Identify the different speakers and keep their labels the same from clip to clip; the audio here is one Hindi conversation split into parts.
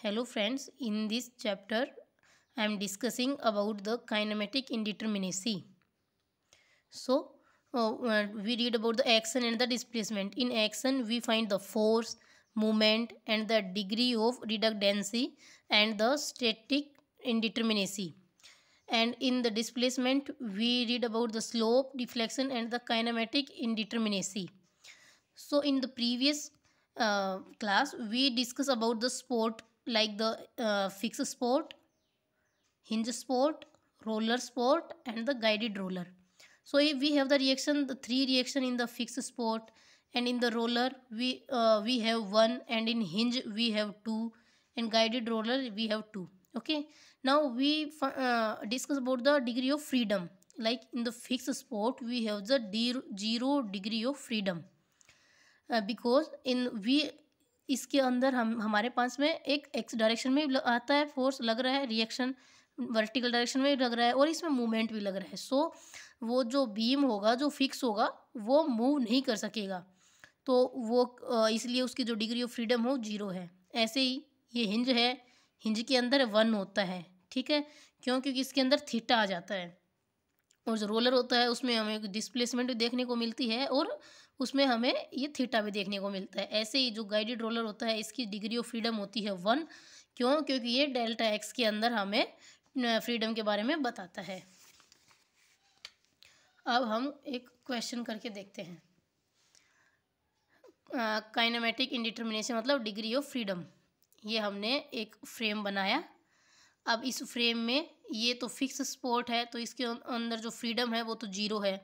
Speaker 1: Hello friends, in this chapter I am discussing about the kinematic indeterminacy. So we read about the action and the displacement. In action we find the force, movement and the degree of redundancy and the static indeterminacy. And in the displacement we read about the slope, deflection and the kinematic indeterminacy. So in the previous class we discussed about the sport like the fixed sport, hinge sport, roller sport and the guided roller. So if we have the reaction, the three reaction in the fixed sport, and in the roller we have one, and in hinge we have two, and guided roller we have two. Okay, now we discuss about the degree of freedom. Like in the fixed sport we have the zero degree of freedom, because in we इसके अंदर हम हमारे पास में एक एक्स डायरेक्शन में आता है फोर्स लग रहा है, रिएक्शन वर्टिकल डायरेक्शन में लग रहा है और इसमें मूवमेंट भी लग रहा है. सो वो जो बीम होगा जो फिक्स होगा वो मूव नहीं कर सकेगा, तो वो इसलिए उसकी जो डिग्री ऑफ फ्रीडम हो जीरो है. ऐसे ही ये हिंज है, हिंज के अंदर वन होता है. ठीक है, क्यों? क्योंकि इसके अंदर थीटा आ जाता है. और जो रोलर होता है उसमें हमें डिस्प्लेसमेंट भी देखने को मिलती है और उसमें हमें ये थीटा भी देखने को मिलता है. ऐसे ही जो गाइडेड रोलर होता है इसकी डिग्री ऑफ फ्रीडम होती है वन. क्यों? क्योंकि ये डेल्टा एक्स के अंदर हमें फ्रीडम के बारे में बताता है. अब हम एक क्वेश्चन करके देखते हैं. काइनेमेटिक इंडिटर्मिनेशन मतलब डिग्री ऑफ फ्रीडम. ये हमने एक फ्रेम बनाया. अब इस फ्रेम में ये तो फिक्स स्पॉट है तो इसके अंदर जो फ्रीडम है वो तो जीरो है.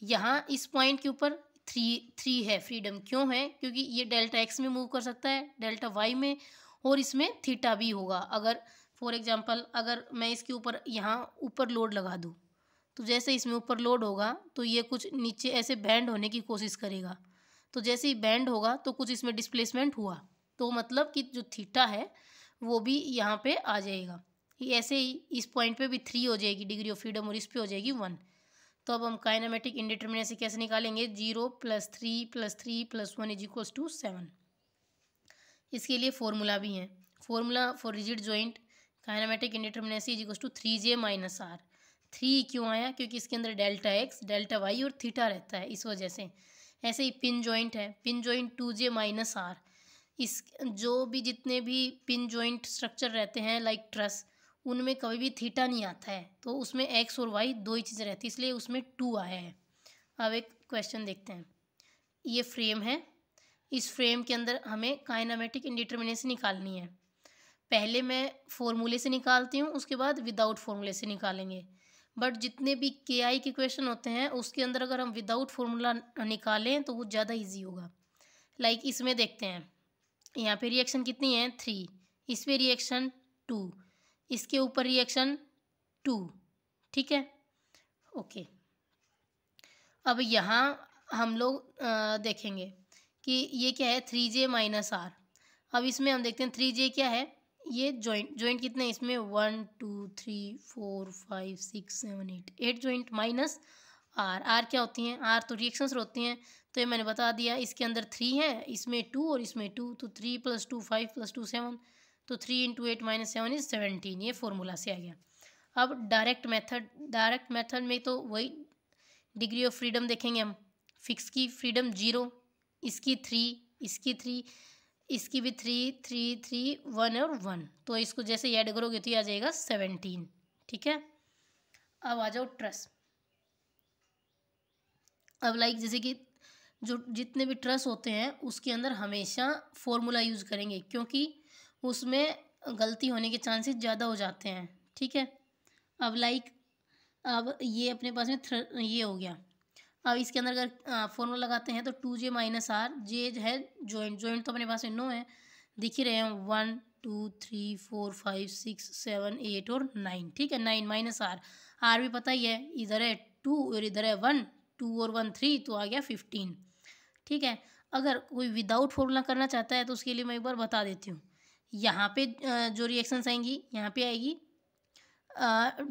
Speaker 1: यहाँ इस पॉइंट के ऊपर थ्री है फ्रीडम. क्यों है? क्योंकि ये डेल्टा एक्स में मूव कर सकता है, डेल्टा वाई में, और इसमें थीटा भी होगा. अगर फॉर एग्जांपल अगर मैं इसके ऊपर यहाँ ऊपर लोड लगा दूँ तो जैसे इसमें ऊपर लोड होगा तो ये कुछ नीचे ऐसे बैंड होने की कोशिश करेगा. तो जैसे ही बैंड होगा तो कुछ इसमें डिस्प्लेसमेंट हुआ, तो मतलब कि जो थीटा है वो भी यहाँ पे आ जाएगा. ऐसे ही इस पॉइंट पे भी थ्री हो जाएगी डिग्री ऑफ फ्रीडम और इस पे हो जाएगी वन. तो अब हम काइनेमेटिक इंडिटर्मिनेसी कैसे निकालेंगे? 0 + 3 + 3 + 1 = 7. इसके लिए फॉर्मूला भी है. Formula for rigid joint kinematic indeterminacy = 3j - r. 3 क्यों आया? क्योंकि इसके अंदर डेल्टा एक्स, डेल्टा वाई और थीटा रहता है, इस वजह से. ऐसे ही पिन जॉइंट है, पिन जॉइंट 2j - r. इस जो भी जितने भी पिन जॉइंट स्ट्रक्चर रहते हैं लाइक ट्रस, उनमें कभी भी थीटा नहीं आता है, तो उसमें एक्स और वाई दो ही चीज़ें रहती है, इसलिए उसमें 2 आया है. अब एक क्वेश्चन देखते हैं. ये फ्रेम है, इस फ्रेम के अंदर हमें काइनेमेटिक इंडिटर्मिनेसी निकालनी है. पहले मैं फॉर्मूले से निकालती हूँ, उसके बाद विदाउट फॉर्मूले से निकालेंगे. बट जितने भी के आई के क्वेश्चन होते हैं उसके अंदर अगर हम विदाउट फॉर्मूला निकालें तो वो ज़्यादा ईजी होगा. लाइक इसमें देखते हैं, यहाँ पे रिएक्शन कितनी है? 3. इस पे रिएक्शन 2, इसके ऊपर रिएक्शन 2. ठीक है, ओके. अब यहाँ हम लोग देखेंगे कि ये क्या है? 3j - r. अब इसमें हम देखते हैं 3j क्या है. ये जॉइंट कितने हैं इसमें? 1 2 3 4 5 6 7 8 जॉइंट माइनस आर. आर क्या होती हैं? आर तो रिएक्शंस होती हैं, तो ये मैंने बता दिया. इसके अंदर 3 है, इसमें 2 और इसमें 2, तो 3 + 2 5 + 2 7, तो 3 × 8 - 7 = 17. ये फॉर्मूला से आ गया. अब डायरेक्ट मेथड में तो वही डिग्री ऑफ फ्रीडम देखेंगे हम. फिक्स की फ्रीडम 0, इसकी 3, इसकी 3, इसकी भी 3 3 3 1 और 1, तो इसको जैसे ऐड करोगे तो ये आ जाएगा 17. ठीक है, अब आ जाओ ट्रस. अब लाइक जैसे कि जो जितने भी ट्रस होते हैं उसके अंदर हमेशा फॉर्मूला यूज़ करेंगे, क्योंकि उसमें गलती होने के चांसेस ज़्यादा हो जाते हैं. ठीक है, अब लाइक अब ये अपने पास में ये हो गया. अब इसके अंदर अगर फॉर्मूला लगाते हैं तो 2j - r. जे है जॉइंट तो अपने पास में 9 है, दिख ही रहे हैं. 1 2 3 4 5 6 7 8 और 9. ठीक है, 9 - r. r भी पता ही है, इधर है 2 और इधर है 1, 2 और 1 3, तो आ गया 15. ठीक है, अगर कोई विदाउट फॉर्मूला करना चाहता है तो उसके लिए मैं एक बार बता देती हूँ. यहाँ पे जो रिएक्शंस आएंगी यहाँ पे आएगी.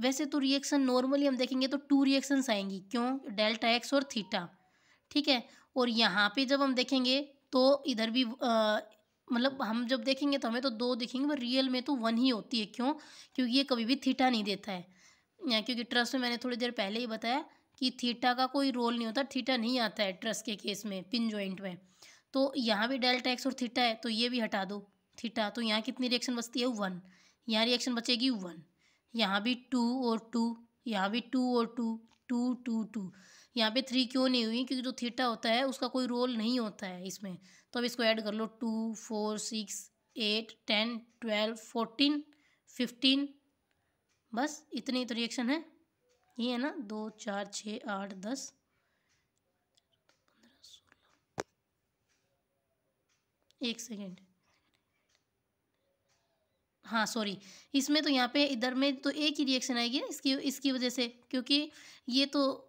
Speaker 1: वैसे तो रिएक्शन नॉर्मली हम देखेंगे तो 2 रिएक्शंस आएंगी. क्यों? डेल्टा एक्स और थीटा. ठीक है, और यहाँ पे जब हम देखेंगे तो इधर भी मतलब हम जब देखेंगे तो हमें तो 2 दिखेंगे, पर रियल में तो 1 ही होती है। क्यों? क्योंकि ये कभी भी थीटा नहीं देता है। क्योंकि ट्रस में मैंने थोड़ी देर पहले ही बताया कि थीटा का कोई रोल नहीं होता, थीटा नहीं आता है ट्रस के केस में, पिन जॉइंट में। तो यहाँ भी डेल्टा एक्स और थीटा है, तो ये भी हटा दो थीटा, तो यहाँ कितनी रिएक्शन बचती है? 1। यहाँ रिएक्शन बचेगी 1। यहाँ भी 2 और 2, यहाँ भी 2 और 2, 2 2 2। यहाँ पे 3 क्यों नहीं हुई? क्योंकि जो थीटा होता है उसका कोई रोल नहीं होता है इसमें। तो अब इसको ऐड कर लो, 2 4 6 8 10 12 14 15, बस इतनी तो रिएक्शन है। ये है ना, 2 4 6 8 10 15 16। एक सेकेंड, हाँ सॉरी, इसमें तो यहाँ पे इधर में तो एक ही रिएक्शन आएगी ना इसकी इसकी वजह से, क्योंकि ये तो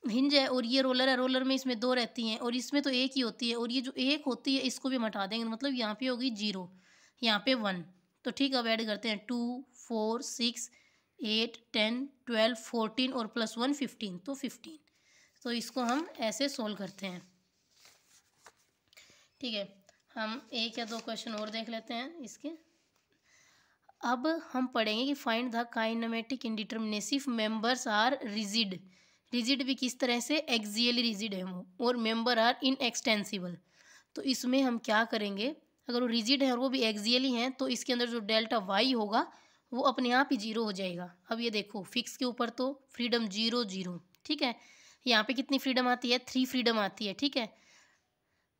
Speaker 1: हिंज है और ये रोलर है। रोलर में इसमें 2 रहती हैं और इसमें तो एक ही होती है, और ये जो एक होती है इसको भी हम हटा देंगे, मतलब यहाँ पे होगी 0, यहाँ पे 1। तो ठीक है, अब ऐड करते हैं 2 4 6 8 10 12 14 और +1 15, तो 15। तो इसको हम ऐसे सोल्व करते हैं। ठीक है, हम एक या दो क्वेश्चन और देख लेते हैं इसके। अब हम पढ़ेंगे कि find the kinematic indeterminacy if members are rigid. Rigid भी किस तरह से? एक्सियली रिजिड है वो, और मेंबर आर इनएक्सटेंसिबल। तो इसमें हम क्या करेंगे, अगर वो रिजिड है और वो भी एक्सियली हैं, तो इसके अंदर जो डेल्टा वाई होगा वो अपने आप ही 0 हो जाएगा। अब ये देखो, फिक्स के ऊपर तो फ्रीडम 0 0, ठीक है। यहाँ पे कितनी फ्रीडम आती है? 3 फ्रीडम आती है, ठीक है।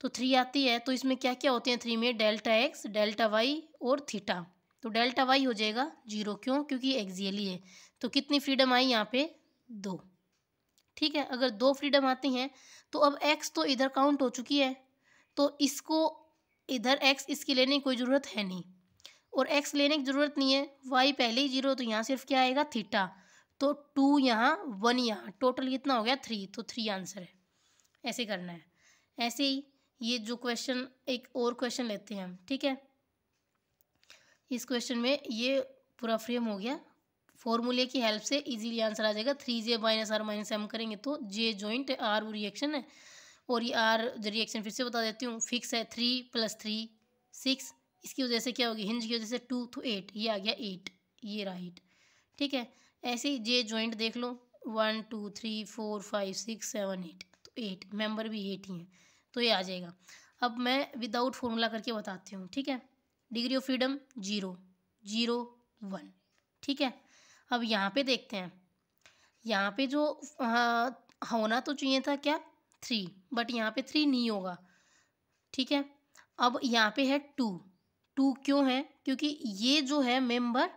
Speaker 1: तो 3 आती है, तो इसमें क्या क्या होते हैं 3 में? डेल्टा एक्स, डेल्टा वाई और थीटा। तो डेल्टा वाई हो जाएगा 0, क्यों? क्योंकि एक्सियली है। तो कितनी फ्रीडम आई यहाँ पे? 2, ठीक है। अगर 2 फ्रीडम आती हैं तो अब एक्स तो इधर काउंट हो चुकी है, तो इसको इधर एक्स इसकी लेने की कोई ज़रूरत है नहीं, और एक्स लेने की ज़रूरत नहीं है, वाई पहले ही 0, तो यहाँ सिर्फ क्या आएगा? थीटा। तो 2 यहाँ 1 यहाँ, टोटल कितना हो गया? 3, तो 3 आंसर है। ऐसे करना है। ऐसे ही ये जो क्वेश्चन, एक और क्वेश्चन लेते हैं हम, ठीक है। इस क्वेश्चन में ये पूरा फ्रेम हो गया, फॉर्मूले की हेल्प से इजीली आंसर आ जाएगा। 3j - r - m करेंगे तो j जॉइंट r वो रिएक्शन है, और ये r रिएक्शन फिर से बता देती हूँ, फिक्स है। 3 + 3 6, इसकी वजह से क्या होगी? हिंज की वजह से 2, तो 8, ये आ गया 8, ये रहा 8, ठीक है। ऐसे ही j जॉइंट देख लो, 1 2 3 4 5 6 7 8, तो 8 मेंबर भी 8 ही हैं, तो ये आ जाएगा। अब मैं विदाउट फॉर्मूला करके बताती हूँ, ठीक है। डिग्री ऑफ फ्रीडम 0 0 1, ठीक है। अब यहाँ पे देखते हैं, यहाँ पे जो होना तो चाहिए था क्या? 3, बट यहाँ पे 3 नहीं होगा, ठीक है। अब यहाँ पे है 2, 2 क्यों है? क्योंकि ये जो है मेंबर,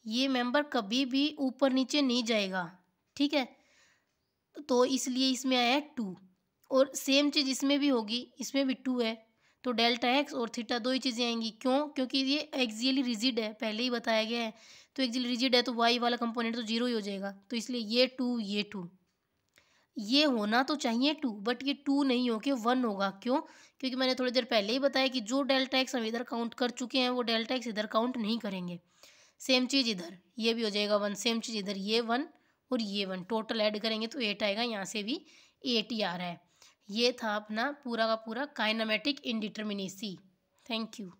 Speaker 1: ये मेंबर कभी भी ऊपर नीचे नहीं जाएगा, ठीक है। तो इसलिए इसमें आया है 2, और सेम चीज़ इसमें भी होगी, इसमें भी 2 है, तो डेल्टा एक्स और थीटा 2 ही चीज़ें आएंगी। क्यों? क्योंकि ये एक्सियली रिजिड है, पहले ही बताया गया है। तो एक्सियली रिजिड है तो वाई वाला कंपोनेंट तो 0 ही हो जाएगा, तो इसलिए ये 2 ये 2, ये होना तो चाहिए 2, बट ये 2 नहीं होके 1 होगा। क्यों? क्योंकि मैंने थोड़ी देर पहले ही बताया कि जो डेल्टा एक्स हम इधर काउंट कर चुके हैं वो डेल्टा एक्स इधर काउंट नहीं करेंगे। सेम चीज़ इधर, ये भी हो जाएगा 1, सेम चीज़ इधर, ये 1 और ये 1, टोटल ऐड करेंगे तो 8 आएगा। यहाँ से भी 8 ही आ रहा है। ये था अपना पूरा का पूरा काइनेमेटिक इंडिटरमिनेसी। Thank you.